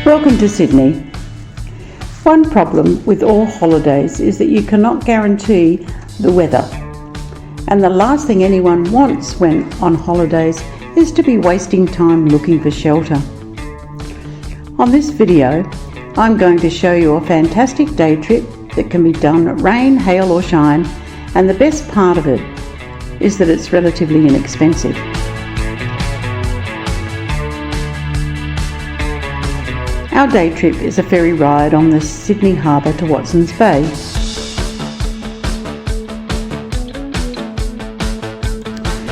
Welcome to Sydney. One problem with all holidays is that you cannot guarantee the weather. And the last thing anyone wants when on holidays is to be wasting time looking for shelter. On this video, I'm going to show you a fantastic day trip that can be done rain, hail or shine, and the best part of it is that it's relatively inexpensive. Our day trip is a ferry ride on the Sydney Harbour to Watson's Bay.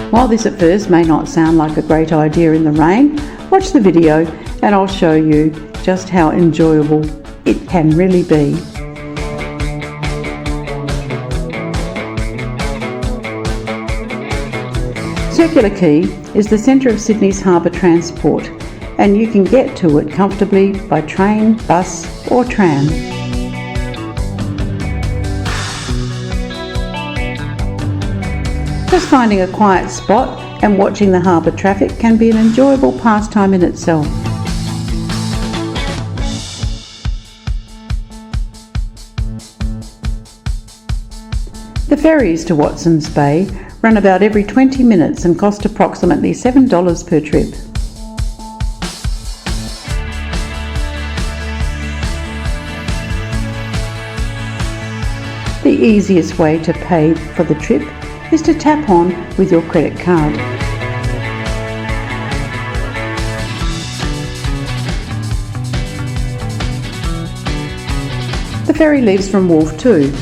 While this at first may not sound like a great idea in the rain, watch the video and I'll show you just how enjoyable it can really be. Circular Quay is the centre of Sydney's harbour transport, and you can get to it comfortably by train, bus or tram. Just finding a quiet spot and watching the harbour traffic can be an enjoyable pastime in itself. The ferries to Watson's Bay run about every 20 minutes and cost approximately $7 per trip. The easiest way to pay for the trip is to tap on with your credit card. The ferry leaves from Wharf 2.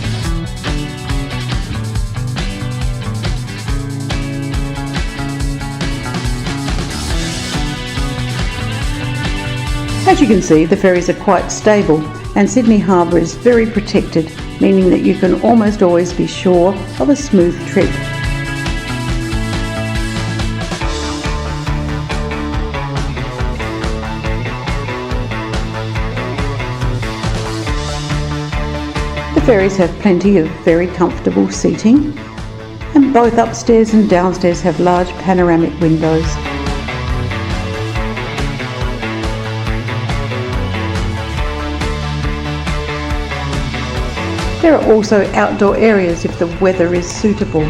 As you can see, the ferries are quite stable and Sydney Harbour is very protected, meaning that you can almost always be sure of a smooth trip. The ferries have plenty of very comfortable seating, and both upstairs and downstairs have large panoramic windows. There are also outdoor areas if the weather is suitable.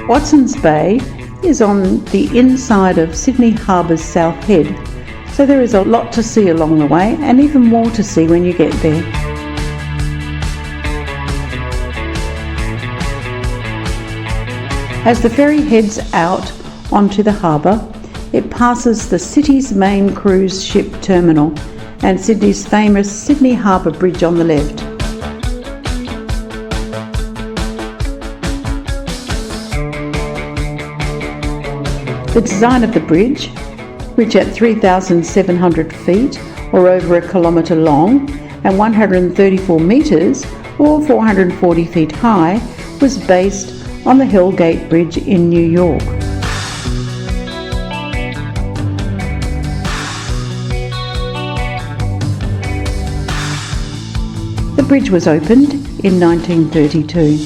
Watson's Bay is on the inside of Sydney Harbour's South Head, so there is a lot to see along the way and even more to see when you get there. As the ferry heads out onto the harbour, it passes the city's main cruise ship terminal and Sydney's famous Sydney Harbour Bridge on the left. The design of the bridge, which at 3,700 feet or over a kilometre long and 134 metres or 440 feet high, was based on the Hell Gate Bridge in New York. The bridge was opened in 1932.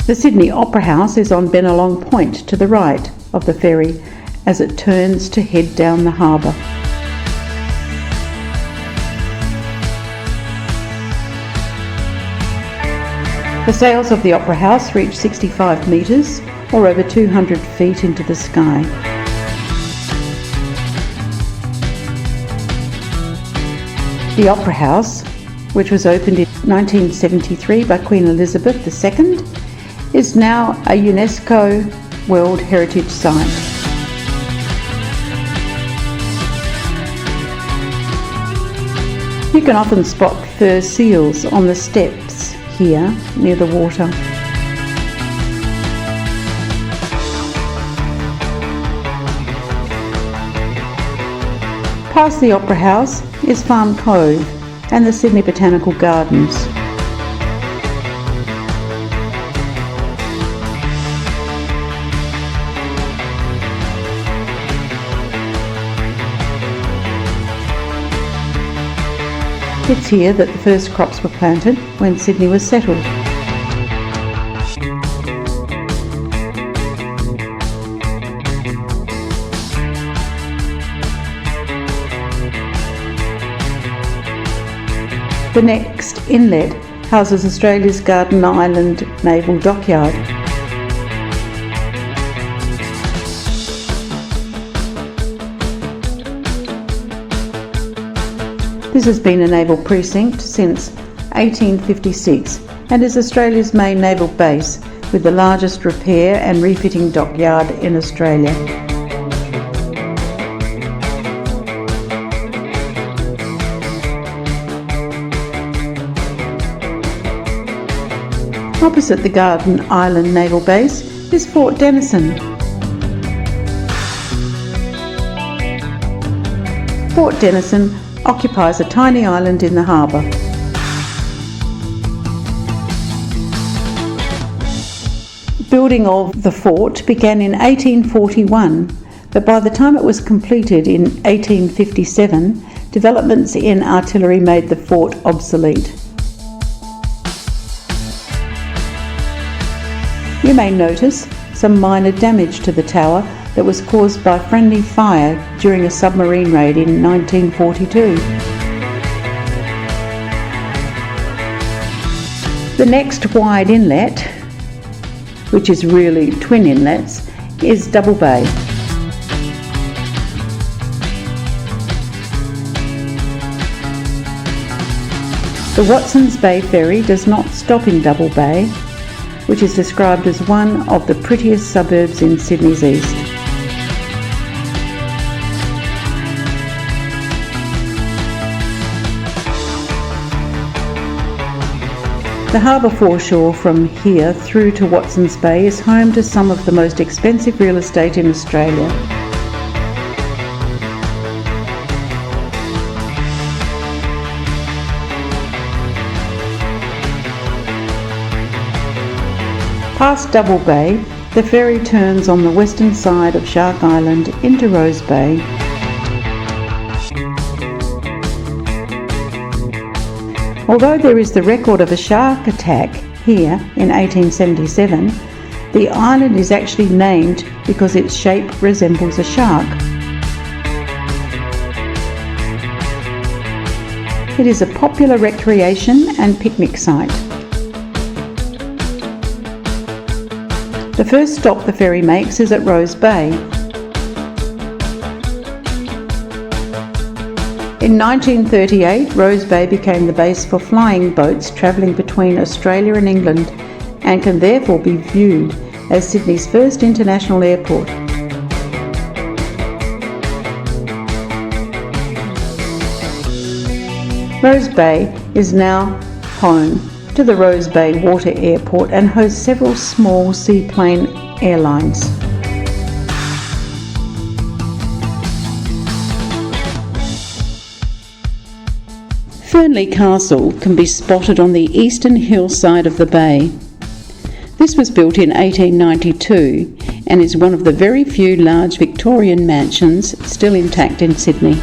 The Sydney Opera House is on Bennelong Point to the right of the ferry as it turns to head down the harbour. The sails of the Opera House reach 65 metres or over 200 feet into the sky. The Opera House, which was opened in 1973 by Queen Elizabeth II, is now a UNESCO World Heritage Site. You can often spot fur seals on the steps here near the water. Past the Opera House is Farm Cove and the Sydney Botanical Gardens. It's here that the first crops were planted when Sydney was settled. The next inlet houses Australia's Garden Island Naval Dockyard. This has been a naval precinct since 1856 and is Australia's main naval base with the largest repair and refitting dockyard in Australia. Opposite the Garden Island Naval Base is Fort Denison. Fort Denison occupies a tiny island in the harbour. Building of the fort began in 1841, but by the time it was completed in 1857, developments in artillery made the fort obsolete. You may notice some minor damage to the tower that was caused by friendly fire during a submarine raid in 1942. The next wide inlet, which is really twin inlets, is Double Bay. The Watsons Bay Ferry does not stop in Double Bay, which is described as one of the prettiest suburbs in Sydney's east. The harbour foreshore from here through to Watsons Bay is home to some of the most expensive real estate in Australia. Past Double Bay, the ferry turns on the western side of Shark Island into Rose Bay. Although there is the record of a shark attack here in 1877, the island is actually named because its shape resembles a shark. It is a popular recreation and picnic site. The first stop the ferry makes is at Rose Bay. In 1938, Rose Bay became the base for flying boats travelling between Australia and England and can therefore be viewed as Sydney's first international airport. Rose Bay is now home to the Rose Bay Water Airport and hosts several small seaplane airlines. Fernley Castle can be spotted on the eastern hillside of the bay. This was built in 1892 and is one of the very few large Victorian mansions still intact in Sydney.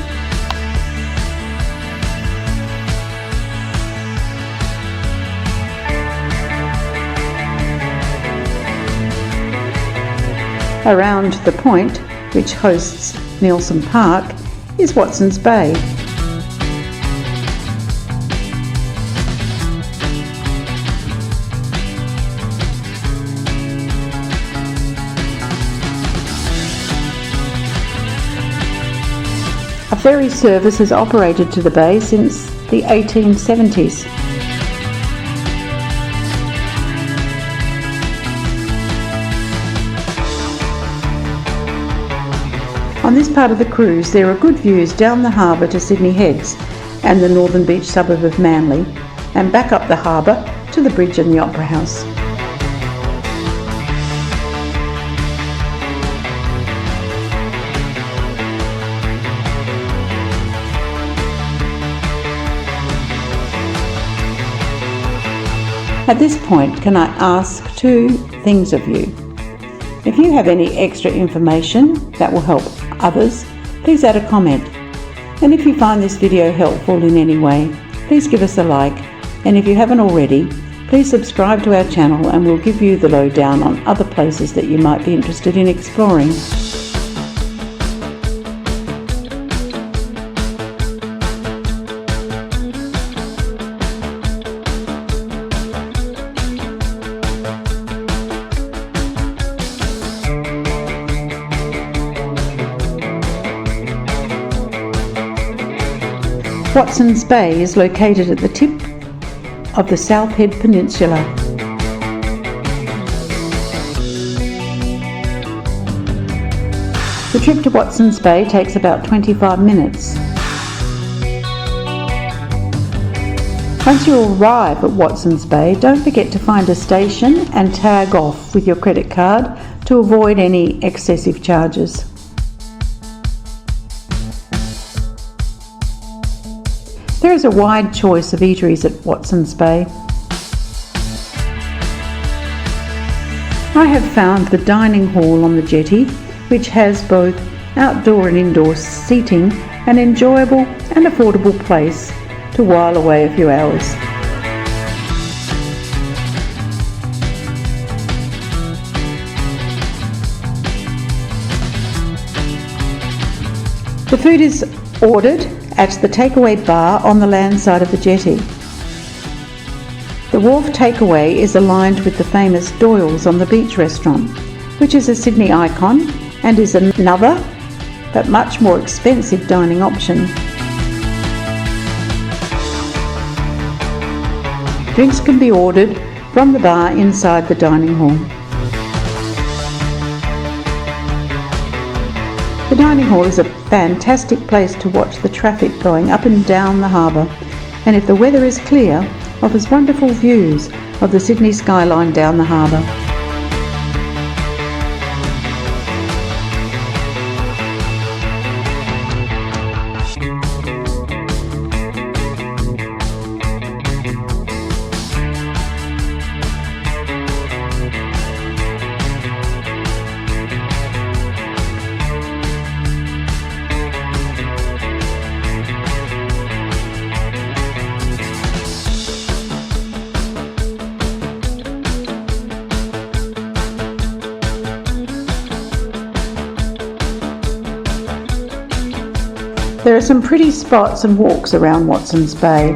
Around the point, which hosts Neilson Park, is Watsons Bay. A ferry service has operated to the bay since the 1870s. On this part of the cruise, there are good views down the harbour to Sydney Heads and the northern beach suburb of Manly, and back up the harbour to the bridge and the Opera House. At this point, can I ask two things of you? If you have any extra information that will help others, please add a comment. And if you find this video helpful in any way, please give us a like. And if you haven't already, please subscribe to our channel and we'll give you the lowdown on other places that you might be interested in exploring. Watson's Bay is located at the tip of the South Head Peninsula. The trip to Watson's Bay takes about 25 minutes. Once you arrive at Watson's Bay, don't forget to find a station and tag off with your credit card to avoid any excessive charges. There is a wide choice of eateries at Watson's Bay. I have found the dining hall on the jetty, which has both outdoor and indoor seating, an enjoyable and affordable place to while away a few hours. The food is ordered at the takeaway bar on the land side of the jetty. The wharf takeaway is aligned with the famous Doyle's on the Beach restaurant, which is a Sydney icon and is another but much more expensive dining option. Drinks can be ordered from the bar inside the dining hall. The dining hall is a fantastic place to watch the traffic going up and down the harbour, and if the weather is clear, offers wonderful views of the Sydney skyline down the harbour. There are some pretty spots and walks around Watson's Bay.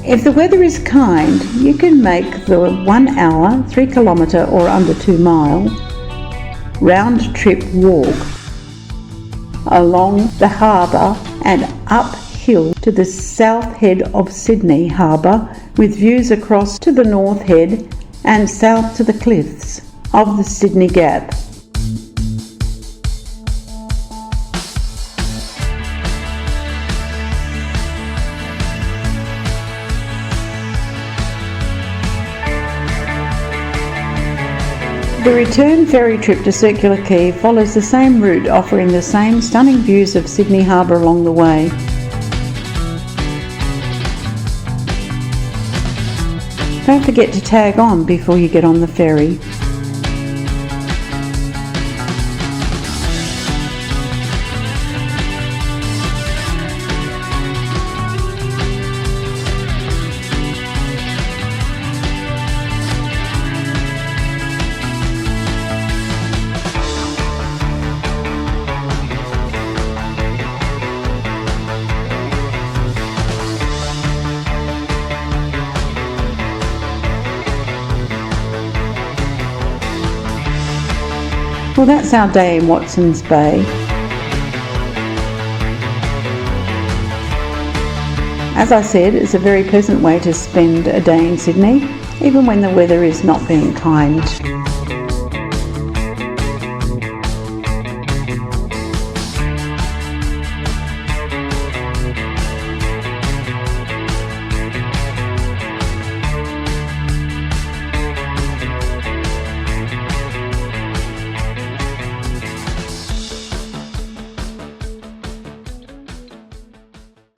If the weather is kind, you can make the 1 hour, 3 kilometre or under 2 mile round trip walk along the harbour and uphill to the south head of Sydney Harbour, with views across to the north head and south to the cliffs of the Sydney Gap. The return ferry trip to Circular Quay follows the same route, offering the same stunning views of Sydney Harbour along the way. Don't forget to tag on before you get on the ferry. Well, that's our day in Watson's Bay. As I said, it's a very pleasant way to spend a day in Sydney, even when the weather is not being kind.